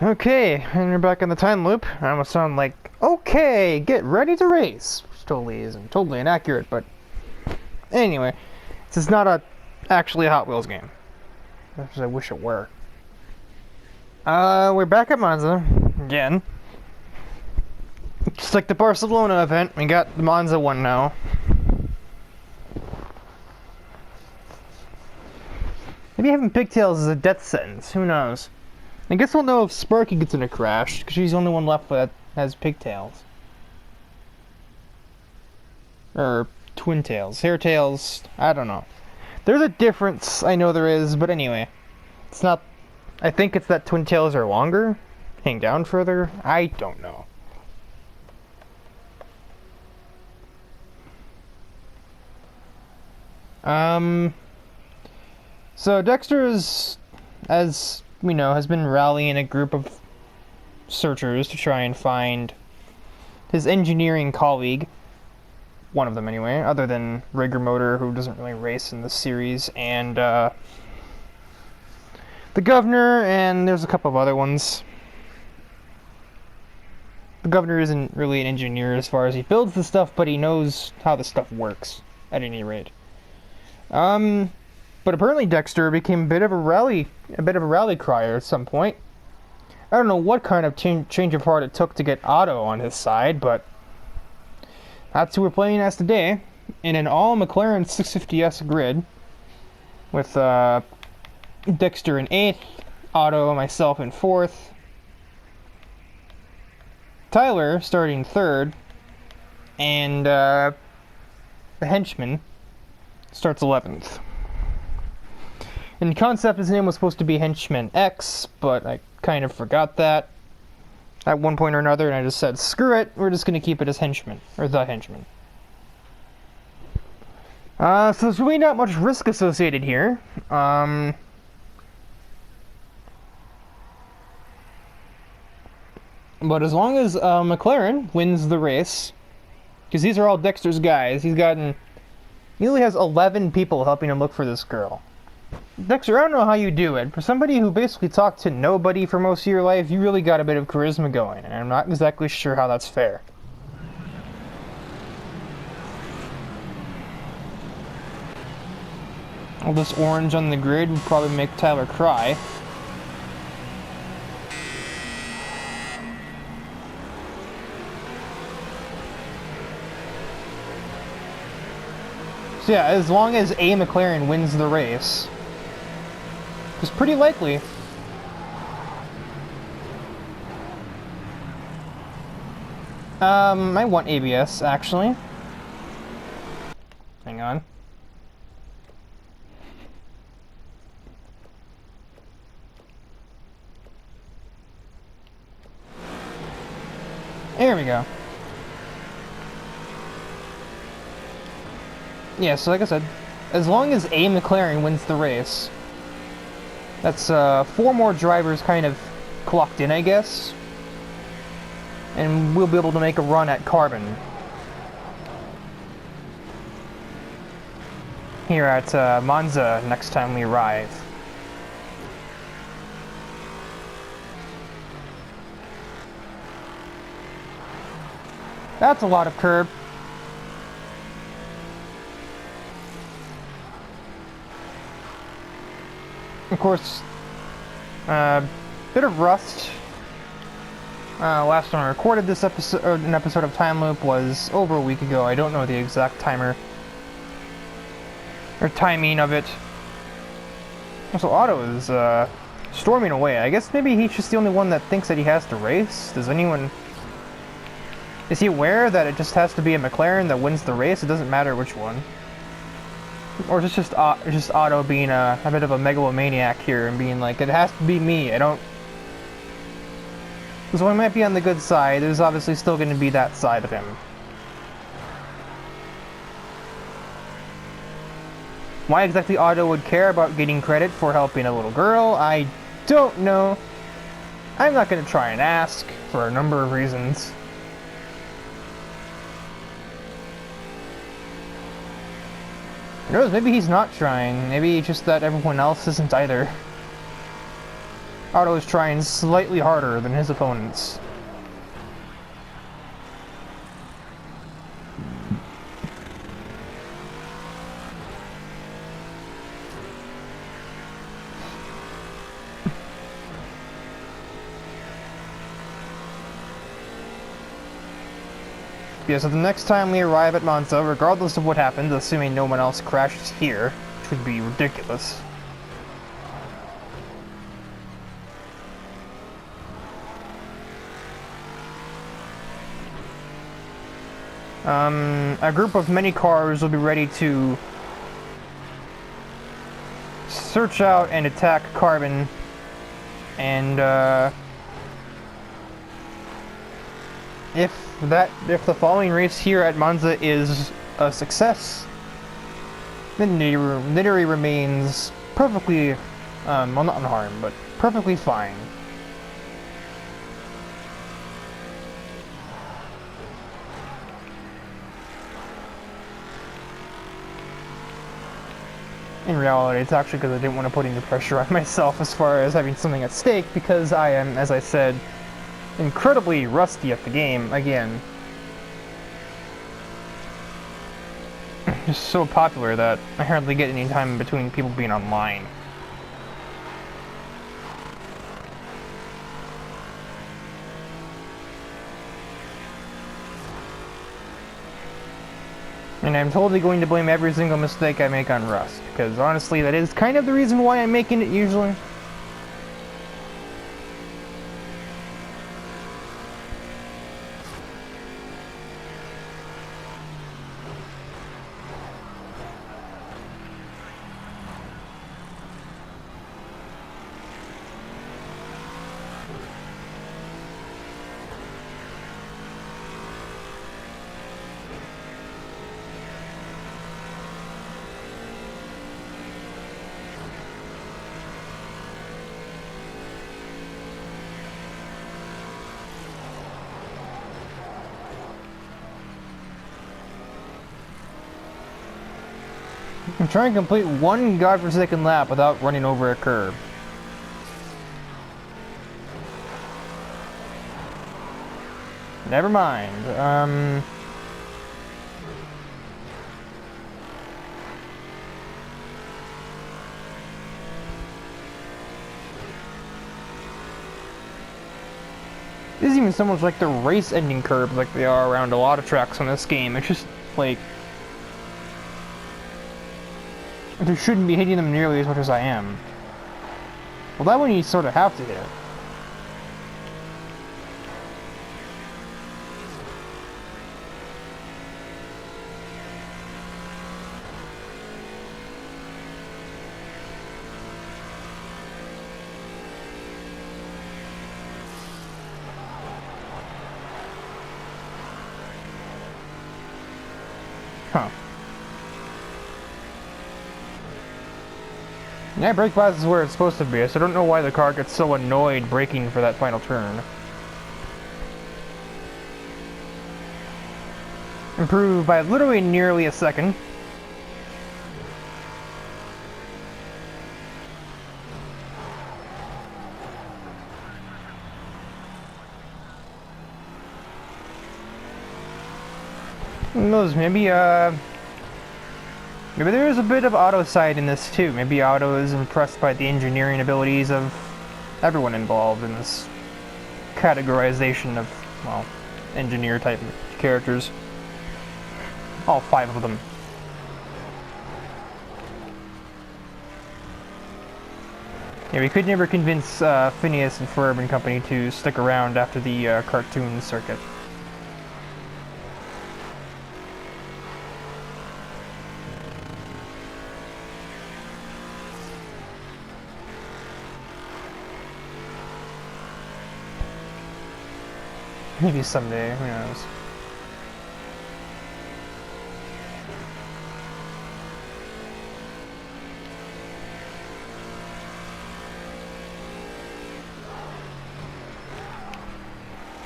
Okay, and we're back in the time loop. I almost sound like, okay, get ready to race. Which totally isn't totally inaccurate, but anyway, this is not actually a Hot Wheels game. As I wish it were. We're back at Monza again. Just like the Barcelona event, we got the Monza one now. Maybe having pigtails is a death sentence. Who knows? I guess we'll know if Sparky gets in a crash, because she's the only one left that has pigtails. Or twin tails. Hair tails, I don't know. There's a difference, I know there is, but anyway. It's not... I think it's that twin tails are longer? Hang down further? I don't know. So Dexter is, as we know, has been rallying a group of searchers to try and find his engineering colleague. One of them, anyway, other than Rigger Motor, who doesn't really race in this series, and the governor, and there's a couple of other ones. The governor isn't really an engineer as far as he builds the stuff, but he knows how the stuff works, at any rate. But apparently Dexter became a bit of a rally crier at some point. I don't know what kind of change of heart it took to get Otto on his side, but that's who we're playing as today, in an all McLaren 650S grid, with Dexter in 8th, Otto and myself in 4th, Tyler starting 3rd, and the Henchman starts 11th. In concept, his name was supposed to be Henchman X, but I kind of forgot that at one point or another, and I just said, screw it, we're just going to keep it as Henchman, or the Henchman. So there's really not much risk associated here. But as long as McLaren wins the race, because these are all Dexter's guys, he only has 11 people helping him look for this girl. Dexter, I don't know how you do it. For somebody who basically talked to nobody for most of your life, you really got a bit of charisma going, and I'm not exactly sure how that's fair. All this orange on the grid would probably make Tyler cry. So yeah, as long as a McLaren wins the race, it's pretty likely. I want ABS, actually. Hang on. There we go. Yeah, so like I said, as long as a McLaren wins the race, that's 4 more drivers kind of clocked in, I guess, and we'll be able to make a run at Carbon here at Monza next time we arrive. That's a lot of curb. Of course, bit of rust. Last time I recorded this episode, or an episode of Time Loop, was over a week ago. I don't know the exact timer or timing of it. So Otto is storming away. I guess maybe he's just the only one that thinks that he has to race. Is he aware that it just has to be a McLaren that wins the race? It doesn't matter which one. Or is it just Otto being a bit of a megalomaniac here and being like, it has to be me, I don't... So he might be on the good side, there's obviously still going to be that side of him. Why exactly Otto would care about getting credit for helping a little girl, I don't know. I'm not going to try and ask, for a number of reasons. Who knows, maybe he's not trying. Maybe it's just that everyone else isn't either. Otto is trying slightly harder than his opponents. Yeah, so the next time we arrive at Monza, regardless of what happens, assuming no one else crashes here, which would be ridiculous. A group of many cars will be ready to search out and attack Carbon, and if the following race here at Monza is a success, then Nittery remains perfectly, well, not unharmed, but perfectly fine. In reality, it's actually because I didn't want to put any pressure on myself as far as having something at stake, because I am, as I said, incredibly rusty at the game, again. Just so popular that I hardly get any time in between people being online. And I'm totally going to blame every single mistake I make on Rust, because honestly, that is kind of the reason why I'm making it usually. I'm trying to complete one godforsaken lap without running over a curb. Never mind. This isn't even so much like the race ending curbs like they are around a lot of tracks on this game. It's just like they shouldn't be hitting them nearly as much as I am. Well, that one you sort of have to hit. Huh. Yeah, brake pads is where it's supposed to be, so I don't know why the car gets so annoyed braking for that final turn. Improved by literally nearly a second. Who knows, maybe there is a bit of Otto side in this too. Maybe Otto is impressed by the engineering abilities of everyone involved in this categorization of, well, engineer type characters. All 5 of them. Yeah, we could never convince Phineas and Ferb and company to stick around after the cartoon circuit. Maybe someday, who knows.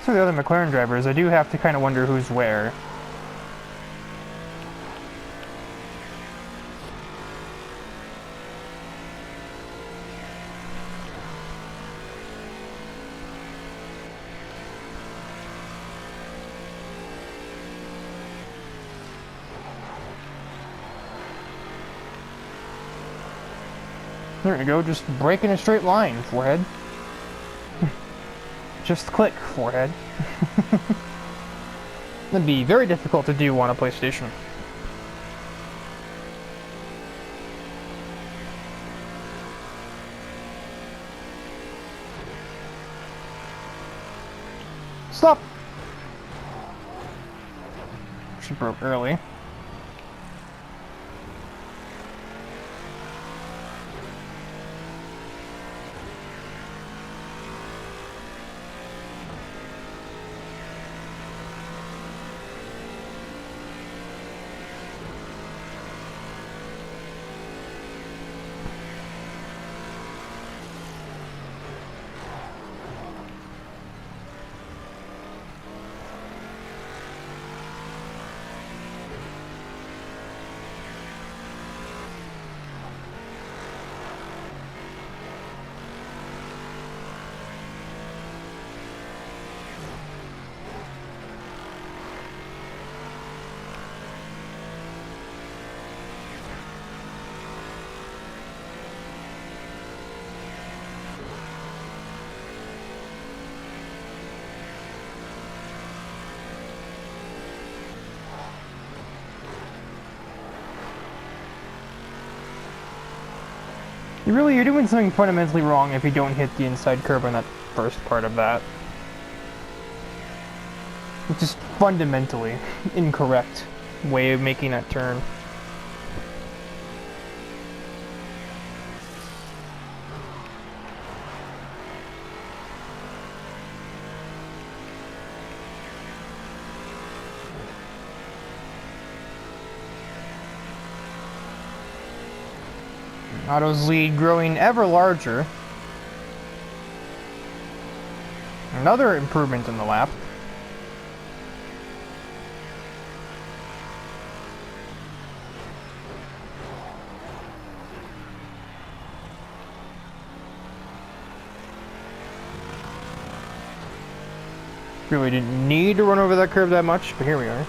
So the other McLaren drivers, I do have to kind of wonder who's where. There you go, just break in a straight line, forehead. Just click, forehead. That'd be very difficult to do on a PlayStation. Stop! She broke early. You're doing something fundamentally wrong if you don't hit the inside curb on that first part of that. It's just fundamentally incorrect way of making that turn. Otto's lead growing ever larger. Another improvement in the lap. Really didn't need to run over that curve that much, but here we are.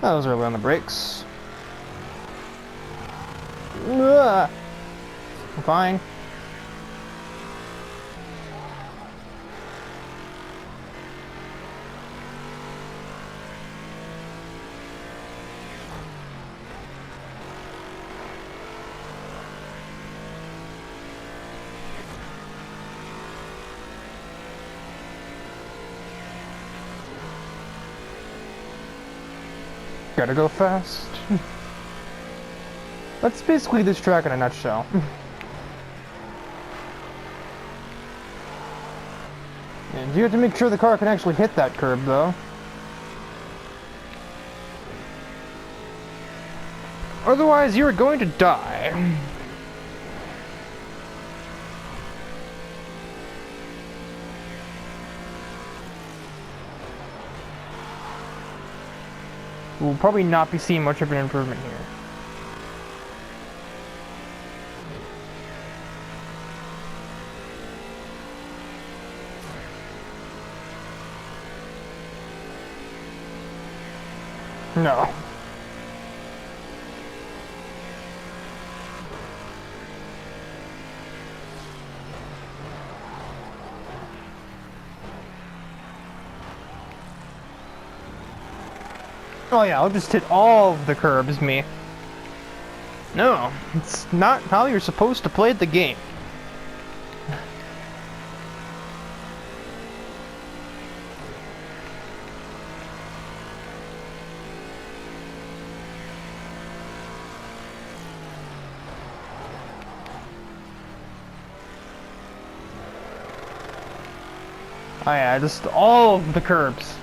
That was early on the brakes. Ugh. I'm fine. Gotta go fast. That's basically this track in a nutshell. And you have to make sure the car can actually hit that curb, though. Otherwise, you're going to die. We'll probably not be seeing much of an improvement here. No. Oh yeah, I'll just hit all of the curbs, me. No, it's not how you're supposed to play the game. Oh yeah, just all of the curbs.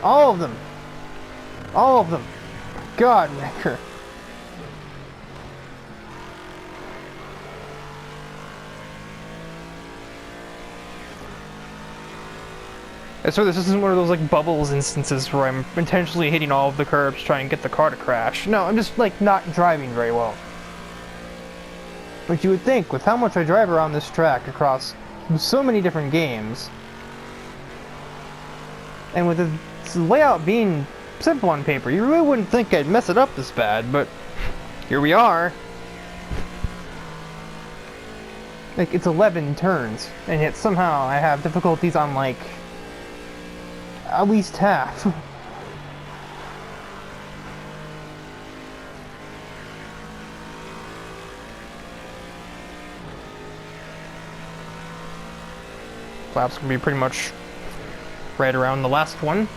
All of them. All of them. God, Maker. I swear this isn't one of those like bubbles instances where I'm intentionally hitting all of the curbs trying to get the car to crash. No, I'm just like not driving very well. But you would think, with how much I drive around this track across so many different games, and with its layout being simple on paper, you really wouldn't think I'd mess it up this bad, but here we are. Like, it's 11 turns, and yet somehow I have difficulties on, like, at least half. Lap's gonna be pretty much right around the last one.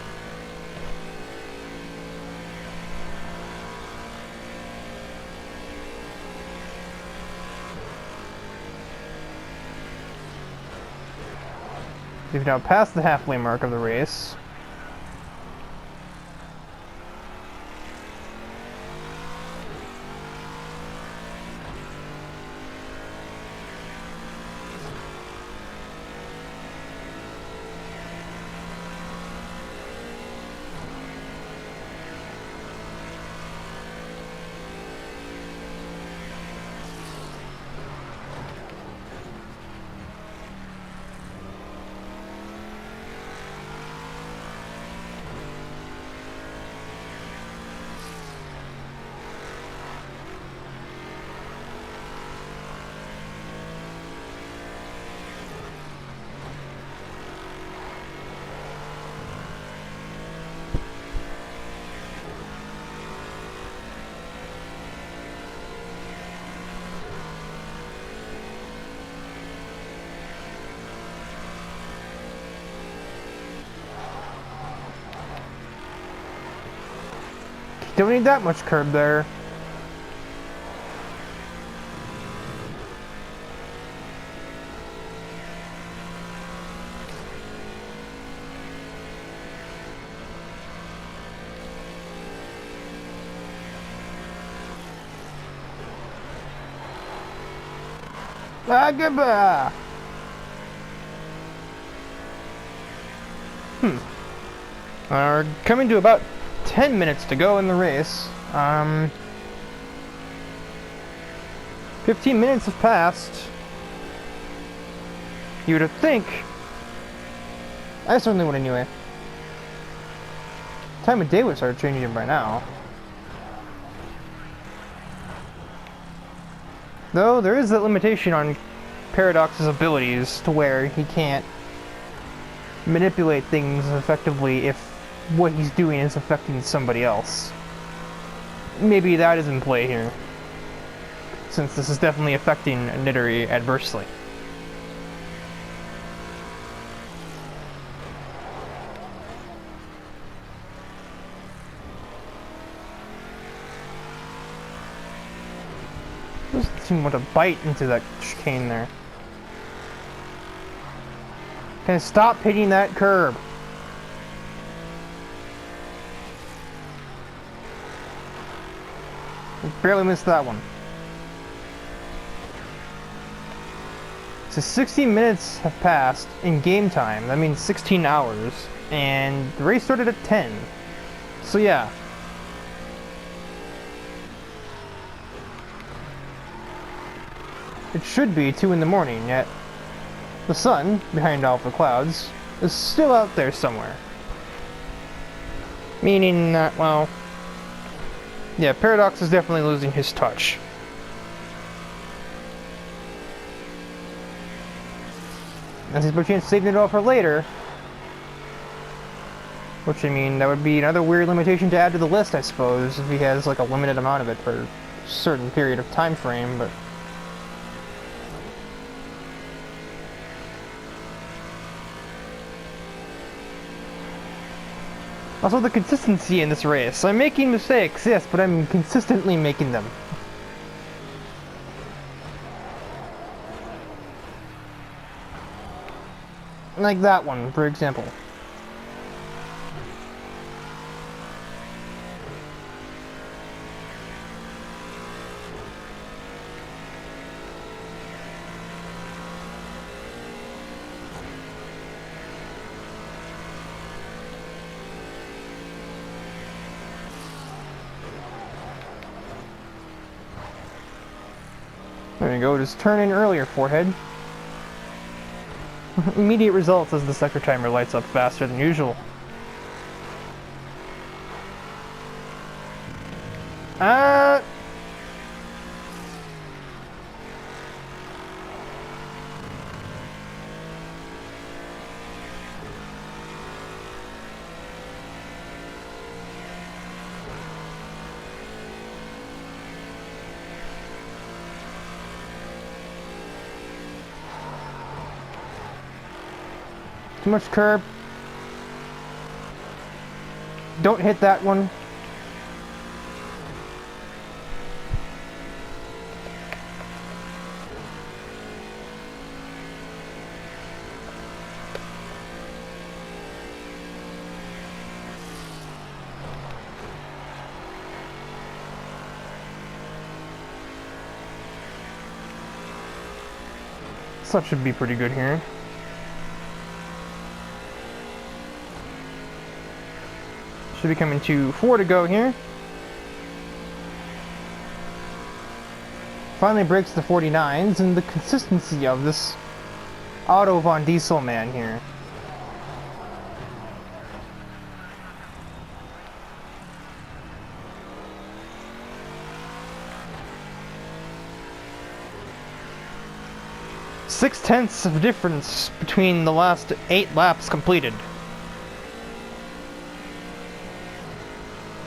We've now passed the halfway mark of the race. Don't need that much curb there. Ah, goodbye. We're coming to about 10 minutes to go in the race. 15 minutes have passed. You would think. I certainly would anyway. Time of day would start changing by now. Though there is that limitation on Paradox's abilities to where he can't manipulate things effectively if what he's doing is affecting somebody else. Maybe that is in play here, since this is definitely affecting Nidori adversely. Doesn't seem to want to bite into that chicane there. Can I stop hitting that curb? Barely missed that one. So 16 minutes have passed in game time. That means 16 hours. And the race started at 10. So yeah. It should be 2 in the morning, yet the sun, behind all the clouds, is still out there somewhere. Meaning that, well, yeah, Paradox is definitely losing his touch. As he's by chance saving it all for later. Which, I mean, that would be another weird limitation to add to the list, I suppose, if he has, like, a limited amount of it for a certain period of time frame, but... Also, the consistency in this race. I'm making mistakes, yes, but I'm consistently making them. Like that one, for example. There you go, just turn in earlier, forehead. Immediate results as the sector timer lights up faster than usual. Too much curb. Don't hit that one. Stuff should be pretty good here. Should be coming to 4 to go here. Finally breaks the 49s, and the consistency of this Otto von Diesel man here. Six-tenths of difference between the last 8 laps completed.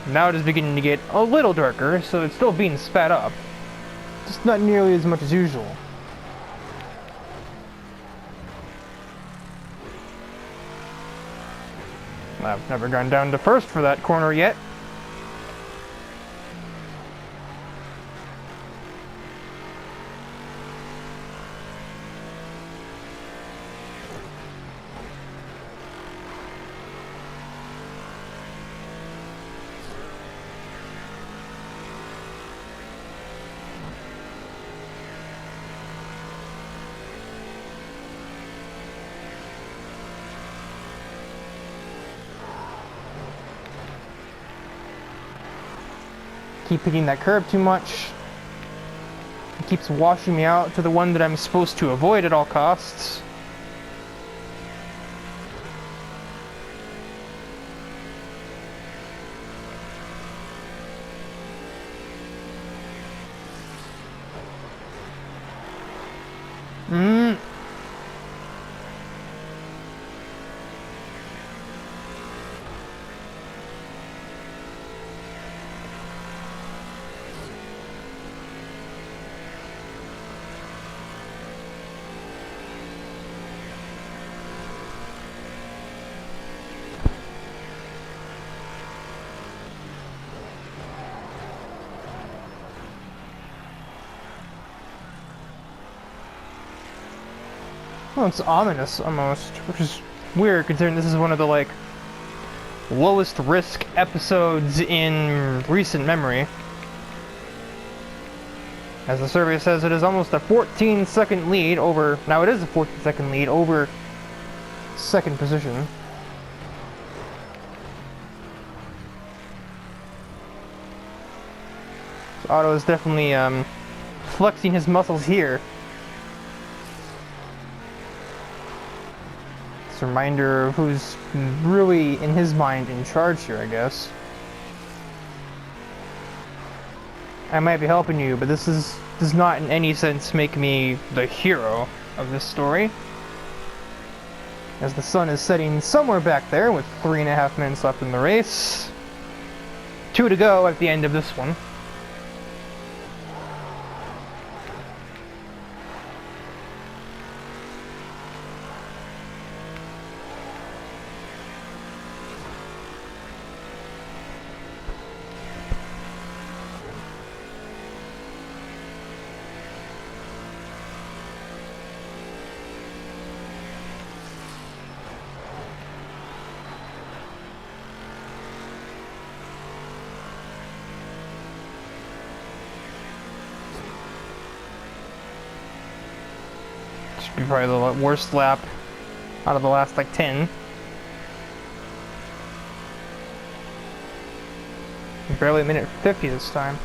Now it is beginning to get a little darker, so it's still being sped up. Just not nearly as much as usual. I've never gone down to first for that corner yet. Keep hitting that curb too much. It keeps washing me out to the one that I'm supposed to avoid at all costs. Well, it's ominous almost, which is weird considering this is one of the like lowest risk episodes in recent memory. As the survey says, it is almost a 14-second lead over, now it is a 14-second lead over second position. So Otto is definitely flexing his muscles here. A reminder of who's really, in his mind, in charge here, I guess. I might be helping you, but this does not in any sense make me the hero of this story. As the sun is setting somewhere back there with 3.5 minutes left in the race. 2 to go at the end of this one. Should be probably the worst lap out of the last like 10. Barely a minute 50 this time.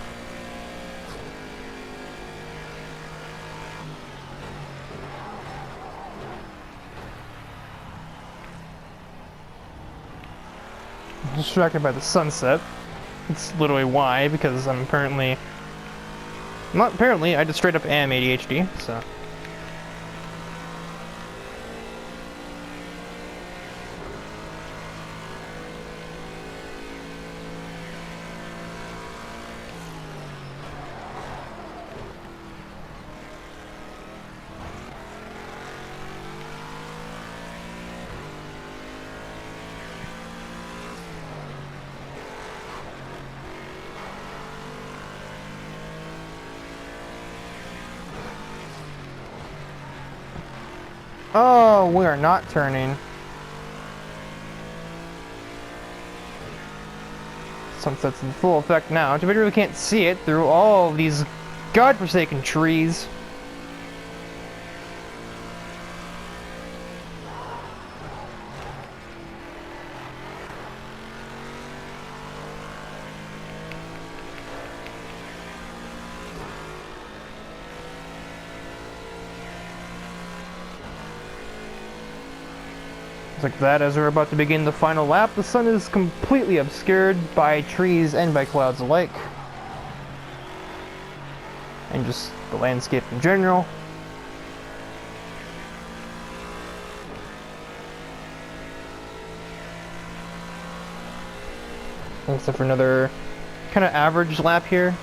distracted by the sunset. It's literally why, because I'm apparently... Not apparently, I just straight up am ADHD, so... Oh, we are not turning. Sunset's in full effect now. Too bad we really can't see it through all of these godforsaken trees. It's like that as we're about to begin the final lap. The sun is completely obscured by trees and by clouds alike. And just the landscape in general. Except for another kind of average lap here.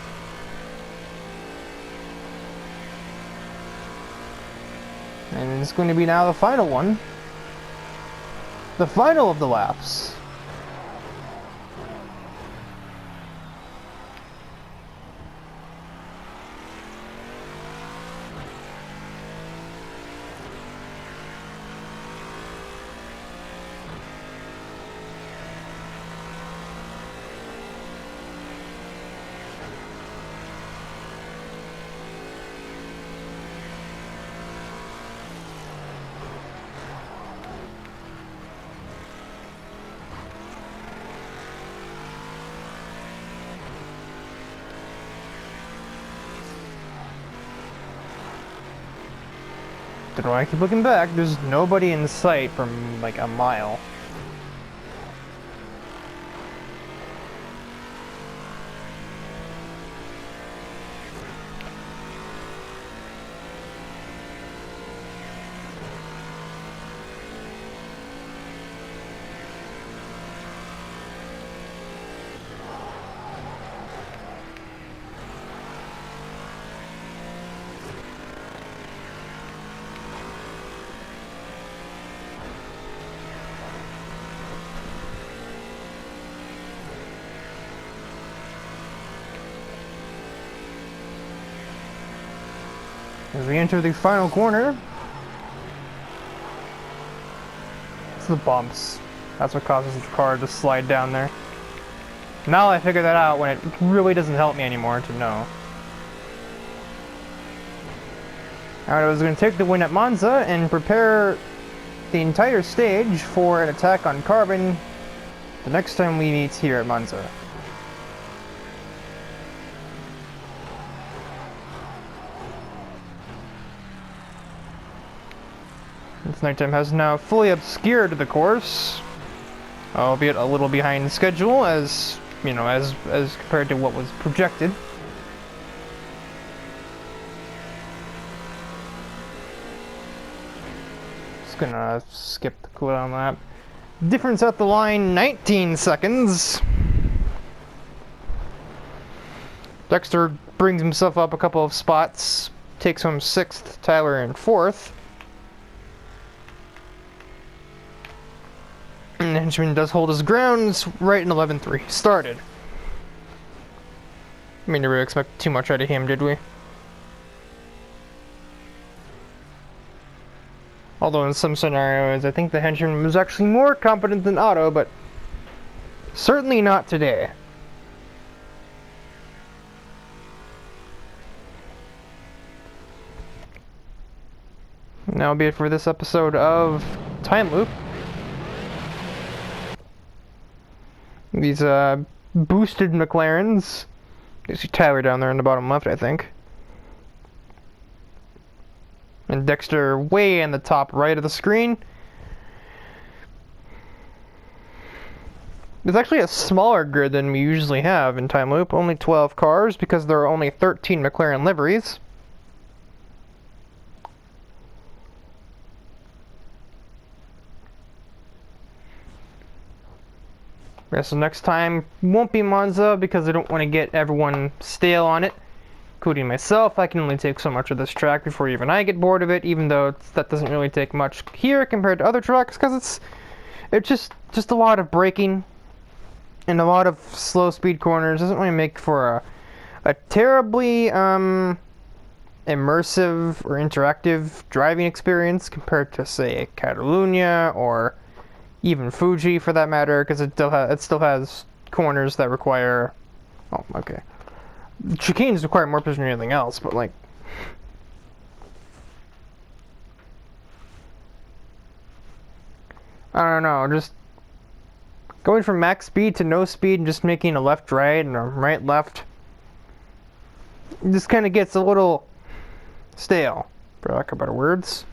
And it's going to be now the final one. The final of the laps. Don't know why I keep looking back. There's nobody in sight from like a mile. As we enter the final corner, it's the bumps. That's what causes the car to slide down there. Now I figure that out when it really doesn't help me anymore to know. Alright, I was going to take the win at Monza and prepare the entire stage for an attack on Carbon the next time we meet here at Monza. This nighttime has now fully obscured the course, albeit a little behind schedule, as you know, as compared to what was projected. Just gonna skip the cooldown lap. Difference at the line, 19 seconds. Dexter brings himself up a couple of spots, takes home 6th, Tyler in 4th. And Henchman does hold his ground right in 11-3. Started. I mean, didn't really expect too much out of him, did we? Although in some scenarios, I think the Henchman was actually more competent than Otto, but certainly not today. And that'll be it for this episode of Time Loop. These boosted McLarens. You see Tyler down there in the bottom left, I think. And Dexter way in the top right of the screen. It's actually a smaller grid than we usually have in Time Loop. Only 12 cars because there are only 13 McLaren liveries. Yeah, so next time won't be Monza because I don't want to get everyone stale on it, including myself. I can only take so much of this track before even I get bored of it, even though that doesn't really take much here compared to other tracks, because it's just a lot of braking and a lot of slow speed corners. Doesn't really make for a terribly immersive or interactive driving experience compared to, say, Catalunya or even Fuji for that matter, because it still has corners that require, oh, okay, chicanes require more precision than anything else, but like, I don't know, just going from max speed to no speed and just making a left right and a right left, this kind of gets a little stale, for lack of better words.